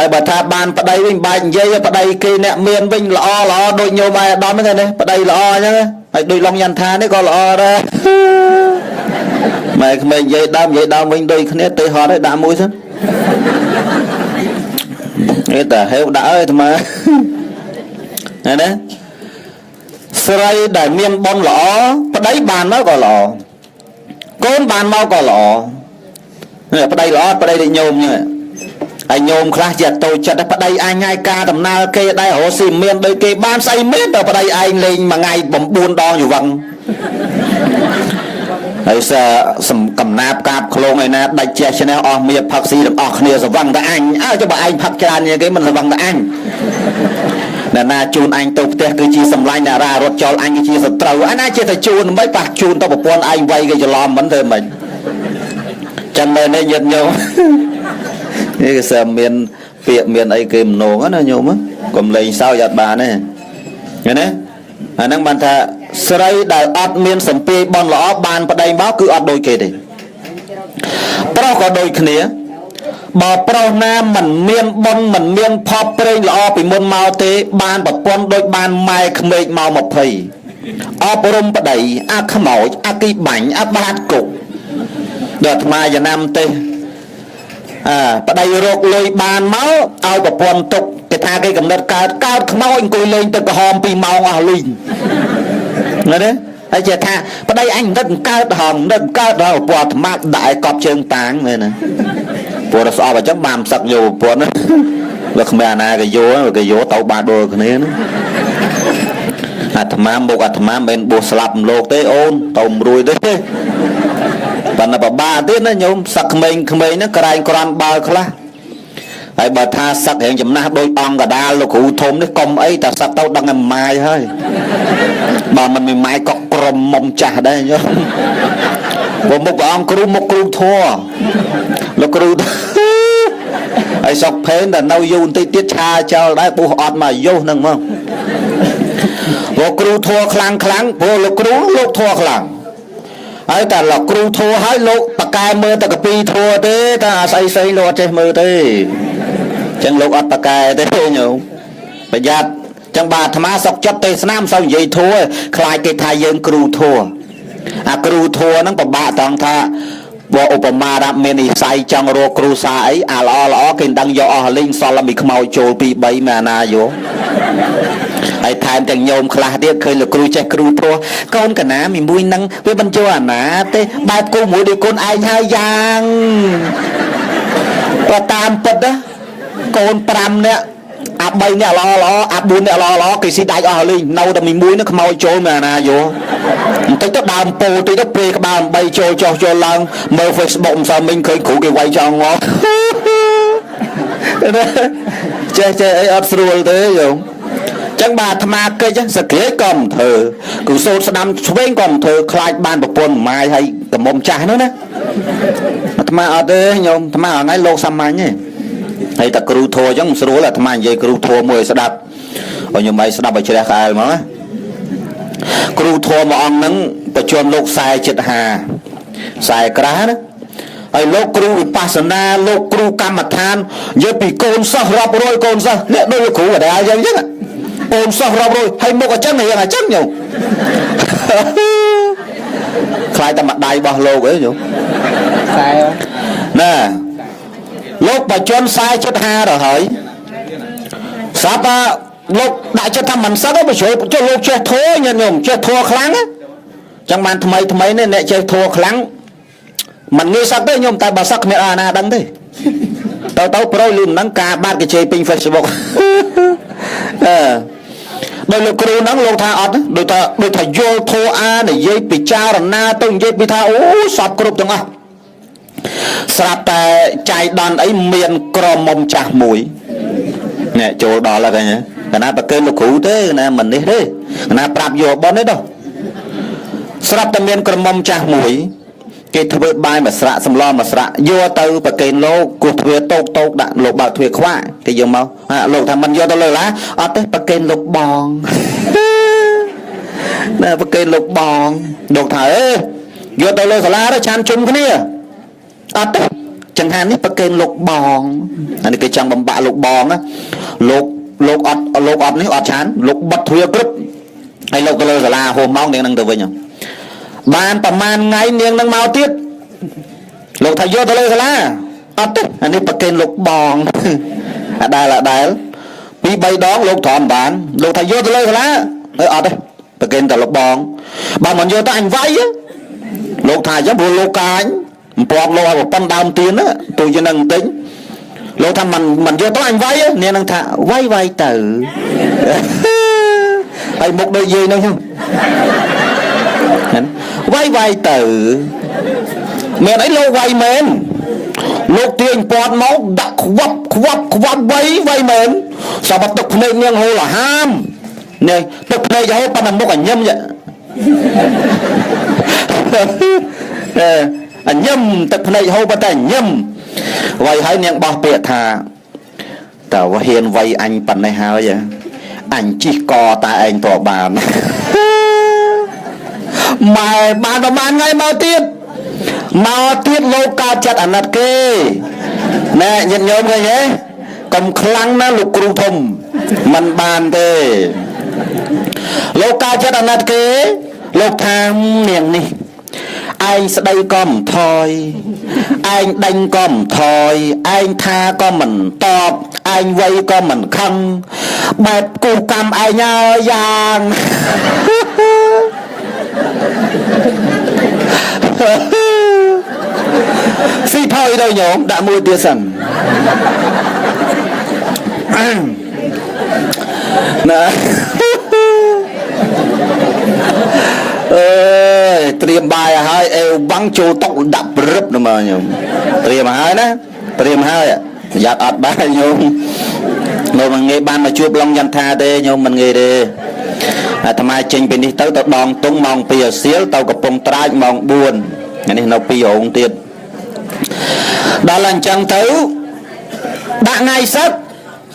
ហើយបើថាបានប្តីវិញបាច់និយាយប្តីគេអ្នកមានវិញល្អដូចញោមអាយអាដាមហ្នឹងណាប្តីល្អអញ្ចឹងហើយដូចឡុងយ៉ាន់ថានេះក៏ល្អដែរម៉ែក្មេងនិយាយដើមវិញដូចគ្នាទៅហត់ហើយដាក់មួយសិនគេតែហេវដាក់អើយអាត្មាណាស្រីដែលមានបុណ្យល្អប្តីបានមកក៏ល្អកូនបានមកក៏ល្អប្តីល្អប្តីដូចញោមហ្នឹងហើយញោមខ្លះជាតូចចិត្តប្តីអញហើយការដំណើរគេដែររស់ស៊ីមានដូចគេបានស្អីមានតែប្តីឯងលេងមួយថ្ងៃ9ដងយវឹងហើយកំណាបកាបឃ្លងឯណាដាច់ចេះឈ្នះអស់មៀផឹកស៊ីទាំងអស់គ្នាសវឹងតែអញចុះបើឯងផឹកច្រើនជាងគេមិនសវឹងតែអញអ្នកណាជូនអញទៅផ្ទះគឺជាសម្លាញ់តារារត់ចោលអញគឺជាសត្រូវអញណាចេះតែជូនមិនប៉ះជូនទៅប្រពន្ធឯងវ័យគេច្រឡំមិនធ្វើមិនចាំមែនទេញាតិញោមនេះគេសើមានពាក្យមានអីគេម្នងណាញោមកុំលេងសើចអត់បានទេឃើញទេអាហ្នឹងបានថាស្រីដែលអត់មានសម្ពាយបនល្អបានប្តីមកគឺអត់ដូចគេទេប្រុសក៏ដូចគ្នាបើប្រុសណាមិនមានបុណ្យមិនមានផប់ប្រេងល្អពីមុនមកទេបានប្រពន្ធដូចបានម៉ែក្មេកមក20អប់រំប្តីអាខ្មោចអាគីបាញ់អាបាតគុកដល់អាត្មាយ៉ាងណាមទេប្តីរកលុយបានមកឲ្យប្រពន្ធទុកគេថាគេកំណត់កើតខ្មោចអង្គុយលេងទឹកក្រហម2ម៉ោងអស់លុយណាទេហើយជាថាប្តីអញមិនកើតហងមិនកើតដល់ប្រពន្ធអាត្មាដាក់ឲ្យកប់ជើងតាងមែនណាព្រោះស្អប់អញ្ចឹងបានសឹកយកប្រពន្ធលោកគ្មានអាណាគេយកទៅបាត់ដូចគ្នាណាអាត្មាមុខអាត្មាមិនបោះស្លាប់លោកទេអូនទៅរួយទេប៉ុន្តែបបាទៀតណាញោមសឹកក្មេងហ្នឹងក្រែងក្រាន់បើខ្លះហើយបើថាសឹករៀងចំណាស់ដូចអង្គកដាលលោកគ្រូធំនេះកុំអីតែសឹកទៅដឹងតែម៉ាយហើយបើមិនមានម៉ាយក៏ក្រមមុំចាស់ដែរញោមព្រោះមុខព្រះអង្គគ្រូមុខគ្រូធัวលោកគ្រូហើយសុកផេនតែនៅយូរបន្តិចទៀតឆាចោលដែរពុះអត់មកយុះហ្នឹងមកព្រោះគ្រូធัวខ្លាំងព្រោះលោកគ្រូលោកធัวខ្លាំងហើយតែលោកគ្រូធัวហើយលោកបកែមើលតែកពីធัวទេតែអាស្អីលោកអត់ចេះមើលទេអញ្ចឹងលោកអត់បកែទេញោមប្រយ័ត្នចឹងបាទអាត្មាសុកចិត្តទេសនាមិនសូវនិយាយធัวខ្លាចគេថាយើងគ្រូធัวអាគ្រូធัวហ្នឹងពិបាកត្រង់ថាបើឧបមារាប់មាននិស័យចង់រកគ្រូសាអីអាល្អគេដឹងយកអស់លីងសល់មីខ្មោចចូល2 3មែនអាណាយកហើយថែមទាំងញោមខ្លះទៀតឃើញលោកគ្រូចេះគ្រូធัวកូនកណាមួយនឹងវាមិនចូលអាណាទេបែបគូមួយដូចកូនឯងហើយយ៉ាងបើតាមពិតណាកូន5នាក់អា3នាក់ល្អអា4នាក់ល្អគេស៊ីដាច់អស់លីងនៅតែមួយនោះខ្មោចចូលមែនអាណាយកបន្តិចទៅដើមពោតិចទៅពេលក្បាល8ចូលចុះចូលឡើងមើល Facebook មិនសូវមិញឃើញគ្រូគេវាយចង់ងល់ចេះអីអត់ស្រួលទេយងចឹងបាទអាត្មាកិច្ចសក្តិក៏មិនធ្វើគឺសូត្រស្ដាំឆ្វេងក៏មិនធ្វើខ្លាចបានប្រពន្ធម៉ាយហើយតមុំចាស់នោះណាអាត្មាអត់ទេញោមអាត្មាអត់ថ្ងៃលោកសាមញ្ញទេហើយតែគ្រូធัวអញ្ចឹងមិនស្រួលអាត្មានិយាយគ្រូធัวមួយស្ដាប់ឲ្យញោមឯងស្ដាប់ឲ្យជ្រះក្អែលមកណាគ្រូធัวមួយអង្គហ្នឹងប្រជុំលោក40 40ក្រាស់ណាហើយលោកគ្រូវិបស្សនាលោកគ្រូកម្មដ្ឋាននិយាយពីកូនសិស្សរាប់រយកូនសិស្សអ្នកដូចគ្រូបដាយ៉ាងអញ្ចឹងកូនសិស្សរាប់រយហើយមុខអញ្ចឹងយ៉ាងអញ្ចឹងញោមខ្លាចតែម្ដាយរបស់លោកអីញោមណាលោកបច្ចុប្បន្ន40 ទៅហើយស្រាប់ថាលោកដាក់ចិត្តថាមិនសឹកទេបើចុះលោកចេះធัวញាតិញោមចេះធัวខ្លាំងណាចឹងបានថ្មីនេះអ្នកចេះធัวខ្លាំងមិនងាយសឹកទេញោមតែបើសឹកគ្មានអាណាដឹងទេទៅប្រូលឺមិនដឹងការបាត់គេជេរពេញ Facebook ដោយលោកគ្រូហ្នឹងលោកថាអត់ដូចថាយល់ធัวនិយាយពិចារណាទៅនិយាយពីថាអូសពគ្រប់ទាំងអស់ស្រាប់តែចៃដន្យអីមានក្រមុំចាស់មួយនេះចូលដល់ហើយឃើញកណាប្រកេនលោកគ្រូទេណាមិននេះទេកណាប្រាប់យកបនទេដោះស្រាប់តែមានក្រមុំចាស់មួយគេធ្វើបាយមួយស្រាក់សម្លមួយស្រាក់យកទៅប្រកេនលោកគោះទ្វារតោកដាក់លោកបើកទ្វារខ្វាគេយកមកលោកថាមិនយកទៅលើឡាអត់ទេប្រកេនលោកបងណាប្រកេនលោកបងលោកថាយកទៅលើសាលាទៅឆានជុំគ្នាអត់ទេ chẳng hạn ní bậc kênh lục bòn anh cái chẳng bầm bạ lục bòn á lục ọt ní ọt chán lục bật thuê cướp hay lục cái lơ là hôm mong niềng năng từ với nhau bàn tầm man ngay niềng năng mau tiết lục thầy vô tới lơ là ọt đấy anh ní bậc kênh lục bòn đây là đây bị bay đón lục thòm bán lục thầy vô tới lơ là ọt đấy bậc kênh là lục bòn bà mình vô tới anh vay á lục thầy giống buồn lục cánh bọt lô một con đam tiền á tôi cho năng tính lô thằng mình vô tới anh vay á nên năng thà vay tử ai một đôi gì nữa không vay tử mẹ ấy lô vay mến lô tiền bọt máu đặc quắp vay mến sao mà tục này ngang hồ là ham nè tục này cho hết ba năm một ảnh nhâm vậy anh nhâm tập này hô bà ta nhâm vậy hãy niệm bảo biệt thà tao hiền vậy anh phần này hao vậy anh chỉ co ta anh tỏ bàn mà bàn nó bàn ngay mau tiết lô cao chặt ảnh nát kê nè nhận nhôm rồi nhé cầm khăn nó lục cửu thùng mình bàn thế lô cao chặt ảnh nát kê lô tham miệng đi anh sẽ đây con thôi anh đánh con thôi anh tha con mình tọp anh vây con mình khăn bẹp cụ cầm ai nhờ vàng phi thôi đâu nhóm đã mua tia sần nè triềm bài hai eo bắn châu tóc đập rớp nữa mà nhung triềm hai đó triềm hai à giặt ọt bài nhung rồi mà nghe ban mà chuột long nhân tha đây nhung mình nghe đi tham ai trình bên đi tới tao đòn tung mong pìa xíu tao gặp bông trai mong buồn cái này nó pìa ổn tiền đó là chẳng thứ đã ngày sắc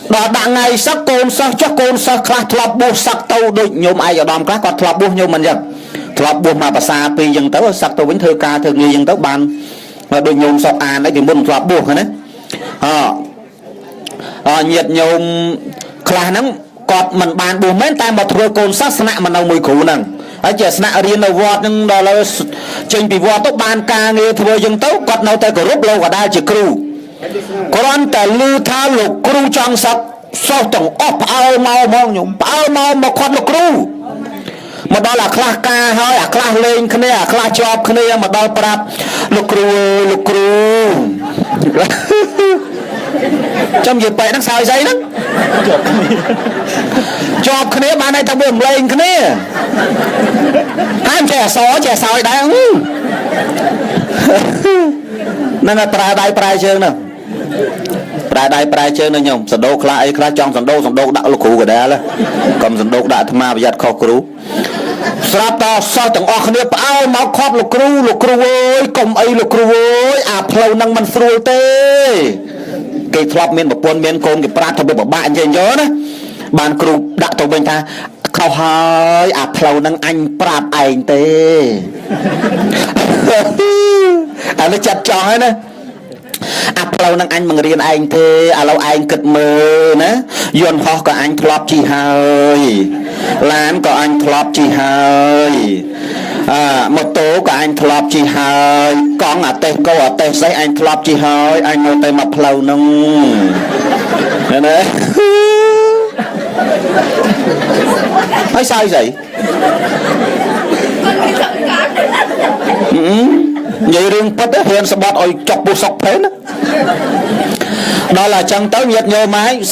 đó đã ngày sắc côn sắc cho côn sắc khát lọc bố sắc tao đôi nhung ai ở đòn các con lọc bố nhung mình rằng lọc buộc mà bà xa vì dân tớ sắc tôi vẫn thơ ca thơ nghi dân tớ bàn và đôi nhôm sọc à đấy thì muốn lọc buộc hả đấy nhiệt nhôm khá nắng cọt mình bàn bùa mến tay mà thua côn sắc sạ mà đâu mùi khủ nằng ấy chả sạ riêng đâu vọt nhưng đó là trình bị vọt tốt bàn ca nghe thua dân tớ cọt nào tay của rút lâu cả đa chỉ cửu còn ta lưu tha lục cửu trong sắc sao tổng ốp ao mau mà khoát lục cửu mà đó là class ca hơi class lên cái này class job cái này mà đó prap lục cừu trong dịp vậy nó sao giấy đó job cái này bạn này ta buồn lên cái này anh trẻ sói đáng nên là prai chơi nè prai chơi nè nhung sần đô class trong sần đô đạo lục cừu của đây là cầm sần đô đạo tham bây giờ kho cừu sắp to sao từng ở khné bao máu khóp lục cừu ơi cùng ấy lục cừu ơi à phâu năng mình phơi tê cái thọp miền một quân miền côn cái prat thọp một bạn chơi nhớ đó bàn cừu đã tàu bên ta khâu hơi à phâu năng anh prat anh tê anh nó chặt chó ấy nè áp lâu năng anh bằng riêng anh thế à lâu anh kịch mơ nè dồn ho có anh thọp chi hơi lán có anh thọp chi hơi một tố có anh thọp chi hơi con à tê câu à tê giấy anh thọp chi hơi anh ngồi tay mặt lâu nông nè nè nói sao vậy vậy riêng bất hiện sẽ bắt ôi chọc bù sọc thế đó là chẳng tới nhiệt nhiều máy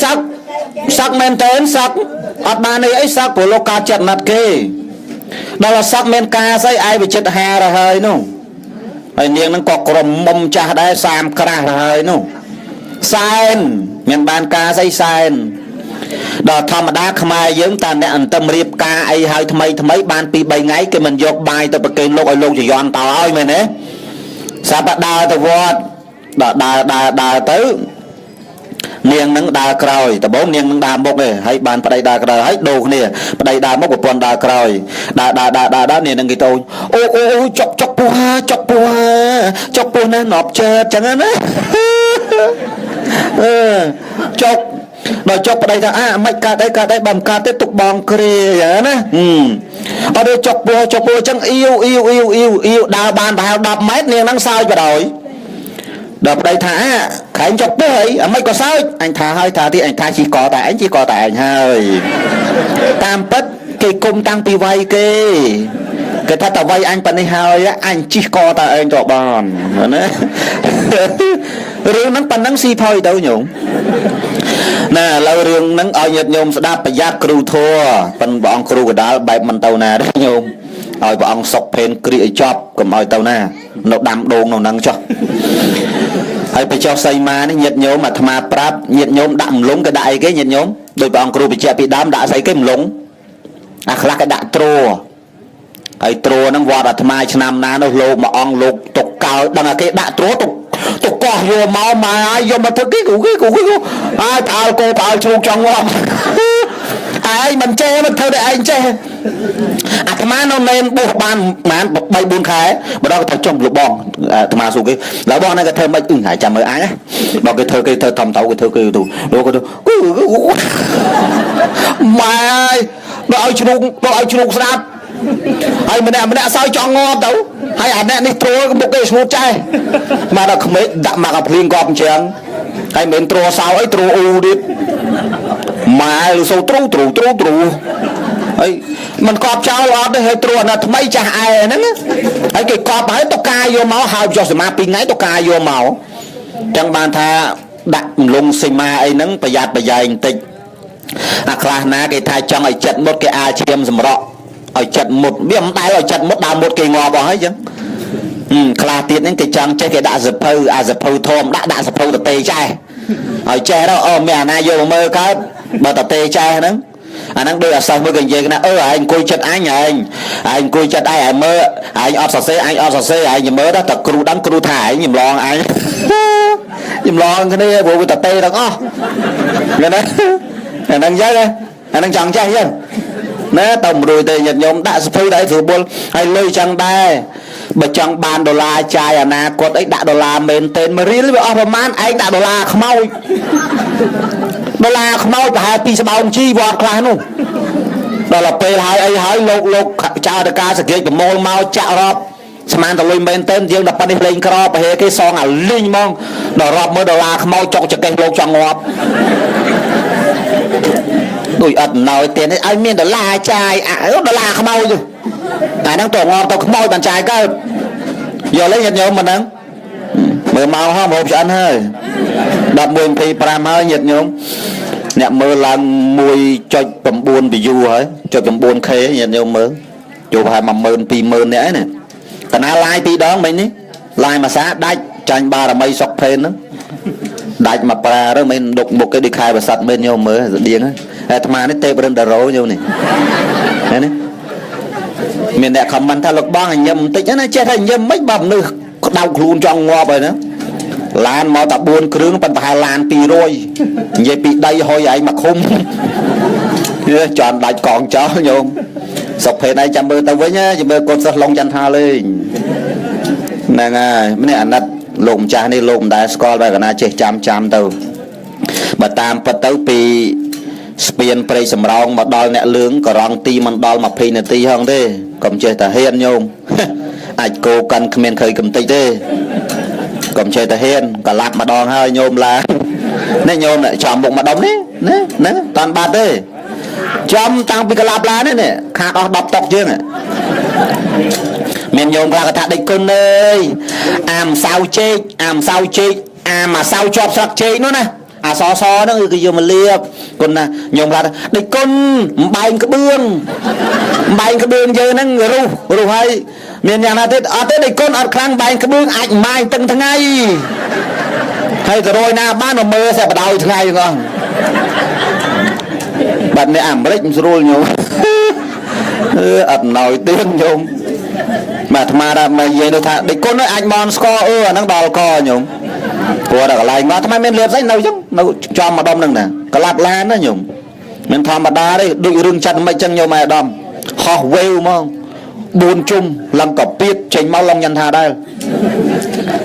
sắc men tên sắc ọt bà này ấy sắc của lô ca chật mặt kê đó là sắc men ca xây ai bị chết hà ra hơi nụហើយនាងនឹងក៏ក្រុមមុំចាស់ដែរ30ក្រាស់ទៅហើយនោះសែនមានបានការស្អីសែនដល់ធម្មតាខ្មែរយើងតាអ្នកអន្ទឹមរៀបការអីហើយថ្មីបាន2 3ថ្ងៃគេមិនយកបាយទៅប្រគេនលោកឲ្យលោកចយន់តើឲ្យមែនទេសាប់ដើរទៅវត្តដើរទៅនាងនឹងដើរក្រោយដំបូងនាងនឹងដើរមុខឯងហើយបានប្តីដើរក្រោយហើយដូរគ្នាប្តីដើរមុខប្រពន្ធដើរក្រោយដើរនាងនឹងគេទៅអូចុកពោះ ចុកពោះណានប់ជើចឹងណាចុកដល់ចុកប្តីថាមិនកើតអីបើមិនកើតទេទុកបងគ្រាយ៉ាងណាអត់ទេចុកពោះចឹងអ៊ីវដើរបានប្រហែល10ម៉ែត្រនាងហ្នឹងសើចបដ ដល់ប្តីថាខែងចុកពោះអីមិនក៏សើចអញថាហើយថាទីអញថាជីកតែអញជីកតែអញហើយតាមពិតគេគុំតាំងពីវាយគេថាតវាយអញប៉ុណ្នេះហើយអញជីកតែឯងទៅបានណារឿងហ្នឹងប៉ុណ្ណឹងស៊ីផុយទៅញោមណាឥឡូវរឿងហ្នឹងឲ្យញាតិញោមស្ដាប់ប្រយ័ត្នគ្រូធัวប៉ុនព្រះអង្គគ្រូកដាលបែបមិនទៅណាទេញោមឲ្យព្រះអង្គសុកភេនគ្រីឲ្យចប់កុំឲ្យទៅណានៅដាំដូងនៅហ្នឹងចុះហើយបច្ចុប្បន្នសីមានេះញាតិញោមអាត្មាប្រាប់ញាតិញោមដាក់មលងក៏ដាក់អីគេញាតិញោមដោយព្រះអង្គគ្រូបញ្ជាក់ពីដើមដាក់ស្អីគេមលងអាខ្លះក៏ដាក់ទ្រហើយទ្រហ្នឹងវត្តអាត្មាឆ្នាំណានោះលោកមួយអង្គលោកទុកកោដឹងតែគេដាក់ទ្រទុកកោះយកមកម៉ែឲ្យយកមកធ្វើគេគ្រូហើយផ្អើលគោផ្អើលជ្រូកចង់ងាប់ឯងមិនចេះមិនធ្វើតែឯងចេះអាត្មានៅមែនបោះបានប្រហែល 3-4 ខែម្ដងក៏ថាចុះលោកបងអាត្មាសួរគេឡើយបងហ្នឹងក៏ធ្វើមិនហើយចាំមើលអញបើគេធ្វើធំទៅគេធ្វើគេទៅលោកក៏ម៉ែបើឲ្យជ្រូកស្ដាប់ហើយម្នាក់សើចង់ងាប់ទៅហើយអាអ្នកនេះទ្រមុខគេស្ងួតចេះមកដល់ក្មេកដាក់មកអាភ្លៀងកប់អញ្ចឹងហើយមិនទ្រសោអីទ្រអ៊ូទៀតម៉ែលសូទ្រូហើយមិនកប់ចោលអត់ទេហើយទ្រអាថ្មីចាស់ឯហ្នឹងហើយគេកប់ហើយតកាយកមកហើយចុះសមា2ថ្ងៃតកាយកមកអញ្ចឹងបានថាដាក់លងសីមាអីហ្នឹងប្រយ័ត្នប្រយែងបន្តិចអាខ្លះណាគេថាចង់ឲ្យចិត្តមុតគេអាឈាមសម្រក់ឲ្យចិត្តមុតវាមិនដែលឲ្យចិត្តមុតដើមមុតគេងាប់អស់ហើយអញ្ចឹងខ្លះទៀតហ្នឹងគេចង់ចេះគេដាក់សភៅអាសភៅធំដាក់សភៅតទេចេះឲ្យចេះទៅមានអាណាយកមកមើលកើតបើតទេចេះហ្នឹងអាហ្នឹងដូចអាសិស្សមួយគេនិយាយណាឯងអង្គុយចិត្តអញឯងអង្គុយចិត្តឯងមើលឯងអត់សរសេរឯងមើលទៅតែគ្រូដឹងគ្រូថាឯងចម្លងឯងចម្លងគ្នាព្រោះវាតទេទាំងអស់ឃើញទេអាហ្នឹងចឹងអាហ្នឹងចង់ចេះចឹងណាតើមិនរួយទេញាតិញោមដាក់សភៅដែរស្រួលបុលហើយលុយចឹងដែរបើចង់បានដុល្លារចាយអនាគតអីដាក់ដុល្លារមែនតេនមួយរៀលវាអស់ប្រមាណឯងដាក់ដុល្លារខ្មោចប្រហែល2ស្បោងជីវត្តខ្លះនោះដល់ពេលហើយអីហើយលោកចៅតកាសកិច្ចប្រមូលមកចាក់រាប់ស្មានតលុយមែនតេនយើងដល់ប៉ុណ្នេះលេងក្រប្រហែលគេសងអាលីងហ្មងដល់រាប់មើលដុល្លារខ្មោចចុកចកេះលោកចង់ងាប់ដូចអត់ណយtiềnឲ្យមានដុល្លារចាយដុល្លារខ្មោចទៅតែហ្នឹងតងាប់ទៅខ្មោចបានចាយកើតយកលេងញាតិញោមមិនហ្នឹងមើលមកហោះមកឆ្អិនហើយ11:25ហើយញាតិញោមអ្នកមើលឡើង 1.9 view ហើយ 1.9k ញាតិញោមមើលចូលប្រហែល 120,000 នាក់ឯណាតាណាឡាយ2ដងមិញនេះឡាយមួយសាដាច់ចាញ់បារមីសុកភេនហ្នឹងដាច់មកប្រាទៅមិនដុកមុខគេដូចខែប្រសិទ្ធមែនញោមមើលស្តៀងហើយអាត្មានេះទេបរិនតារោញោមនេះឃើញទេមានអ្នកខមមិនថាលោកបងញ៉ឹមបន្តិចណាចេះថាញ៉ឹមមិនបើមនុស្សក្តៅខ្លួនចង់ងាប់ហើយណាឡានមកតែ4គ្រឿងប៉ុន្តែប្រហែលឡាន200និយាយពីដីហុយឯងមកឃុំចន់ដាច់កងចោលញោមសុកភេទឯងចាំមើលទៅវិញចាំមើលកូនសិស្សឡុងចន្ទថាលេងហ្នឹងហើយម្នាក់អាណិតលោកម្ចាស់នេះលោកមិនដែលស្គាល់បែបកណាចេះចាំទៅបើតាមពិតទៅពីស្ពានព្រៃសំរោងមកដល់អ្នកលឿងក៏រងទីមិនដល់20នាទីហងទេកុំចេះតែហ៊ានញោមអាចគោកាន់គ្មានឃើញកំតិចទេកុំចេះតែហ៊ានកលាប់ម្ដងហើយញោមឡើងនេះញោមចំមុខម្ដុំនេះណាតាន់បាត់ទេចំតាំងពីកលាប់ឡាននេះខាតអស់10តុកជាងមានញោមខ្លះក៏ថាដេចគុណអើយអាមសៅចេកអាមសៅចេកអាមអាសៅជាប់ស្លឹកចេកនោះណាអាសហ្នឹងគឺយកមកលាបគុណណាញោមខ្លះដេចគុណអំបែងក្បឿងយើងហ្នឹងរុះហើយមានយ៉ាងណាទៀតអត់ទេដេចគុណអត់ខ្លាំងបែងក្បឿងអាចម៉ាយទាំងថ្ងៃហើយទៅរយណាបានមកមើលតែបដ ாய் ថ្ងៃហ្នឹងបាត់នេះអាមេរិកមិនស្រួលញោមអត់ណយទៀតញោមមកអាត្មាថាមកនិយាយទៅថាដេចគុណអាចមន់ស្គរអាហ្នឹងដល់កញោមព្រោះដល់កន្លែងមកអាត្មាមានលៀបស្អីនៅចឹងនៅចំម្ដុំហ្នឹងណាក្លាប់ឡានណាញោមមិនធម្មតាទេដូចរឿងចាត់មិនចឹងញោមឯអាដាមហោះវេវហ្មង4ជុំឡើងកពៀតចេញមកឡងញ៉ាន់ថាដែរ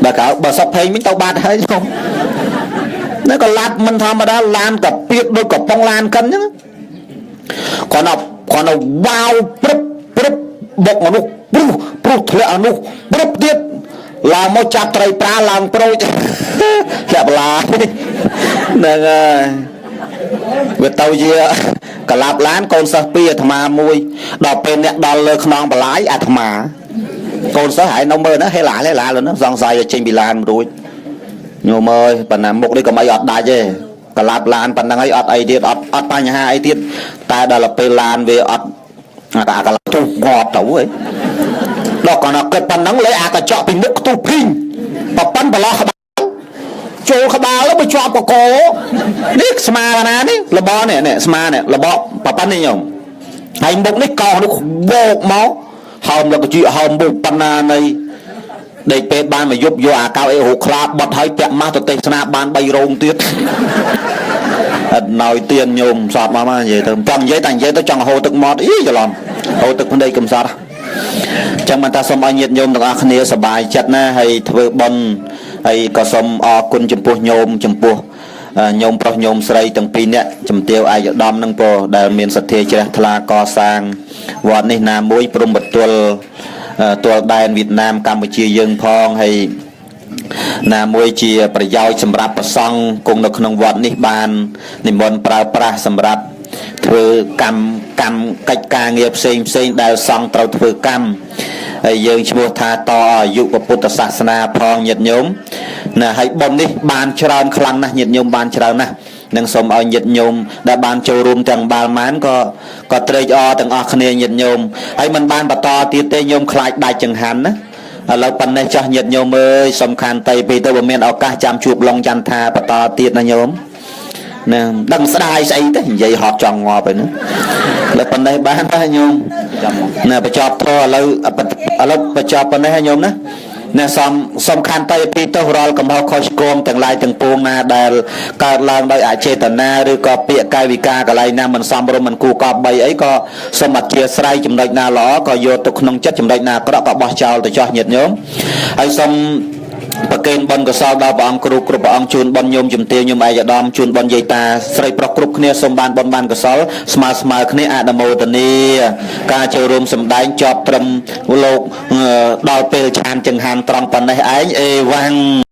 bà cả bà sắp thấy mình tao bạt hay không nó còn lát mình tham mà đã lan cả biết đôi cọc bông lan cân nhá còn nó vào bốc nó lúc lẹ nó tiết là một chặt trời ta làm pro đẹp là nè việc tàu gì cả lạp lán con sa pia thà mà mui đọc bên nè đo lơ non bà lái à thà mà con sa hải nông mơ nó hay lạ luôn nó giòn dài ở trên bị lan rồi nhiều mơi bạn làm một đi có mấy ọt đại chứ cả lạp lan bạn đang ấy ọt ấy tiết ọt ba nhà hai ấy tiết ta đã là pe lan về ọt cả là tu ngọt tẩu ấy đó còn là cái bạn nắng lấy cả chọ bình nước tu pin và pan bà lo chỗ khá bà nó mới chọ của cô nít sma nè là bò nè sma nè là bò bà pan này nhung hành bụng nít cò nó vô máu hòm là cái chuyện hòm bụng pan này để pe ban mà giúp vô cao ấy hụt khla bật hơi chạm ma tụi tây sna ban bay rong tiết nói tiền nhôm sọt mà vậy thôi trong giấy thành giấy tôi chọn hồ tức mót ý cho lòng hồ tức bên đây cầm sọt chẳng mà ta xong ai nhiệt nhôm được ăn nia sờ bài chặt na hay thưa bần hay có xong quân chấm pua nhôm pro nhôm sợi từng pin nè chấm tiêu ai đom nâng po đại miền sạt thề chưa thla co sang vọt này nam mũi prum bật tuột đại Việt Nam Campuchia dương phong hay là môi chiaประโยชน์สำหรับประสงค์คงในขนมวัดนิบานนิมนต์ประสำหรับถือกรรมกิจการเงียบเซ็งได้ส่งเราถือกรรมยังชั่วท่าต่อยุคพุทธศาสนาพองหยัดโยมนะให้บนนี้บานชราคลังนะหยัดโยมบานชรานะนังสมเอาหยัดโยมได้บานโจรวมต่างบาลมันก็เตยต่างอคเนียหยัดโยมให้มันบานปะตอตีเตยโยมคลายได้จังหันนะเราปันในจะหยัดโยมเอ้ยสำคัญไตปีเตอร์บเมียนเอากาจามจูบลงจันทาปะตอตีนะโยมเนี่ยดังสลายใส่แต่ใหญ่หอบจองงอไปนะแล้วปันในบ้านนะโยมเนี่ยไปจอบท่อเราไปจอบปันในโยมนะเนี่ยสำคัญไตปีเตอร์รอลกับเขาคอยโกงแต่งลายแต่งปวงนาได้การลางโดยอาเจตนาหรือก็เปียกายวิกาอะไรนะมันซ้ำรมันกูกอบใบไอ้ก็สมัติเจียสไลจำได้นาล้อก็โยตุกนงจัดจำได้นากระก็บ่เจ้าแต่จ่อหยัดโยมไอ้สมประเกณฑ์บอลก็สอบดาวบอลกรุบอลจูนบอลโยมจุ่มเตียโยมไอ้จะดอมจูนบอลใหญ่ตาใส่ประกรุบเนี่ยสมบันบอลก็สอบสมาเนี่ยอาดโมตันีการเจริญสมได้จอบตรมโลกดาวเปลชานจังหันตรองปันในไอ้วัง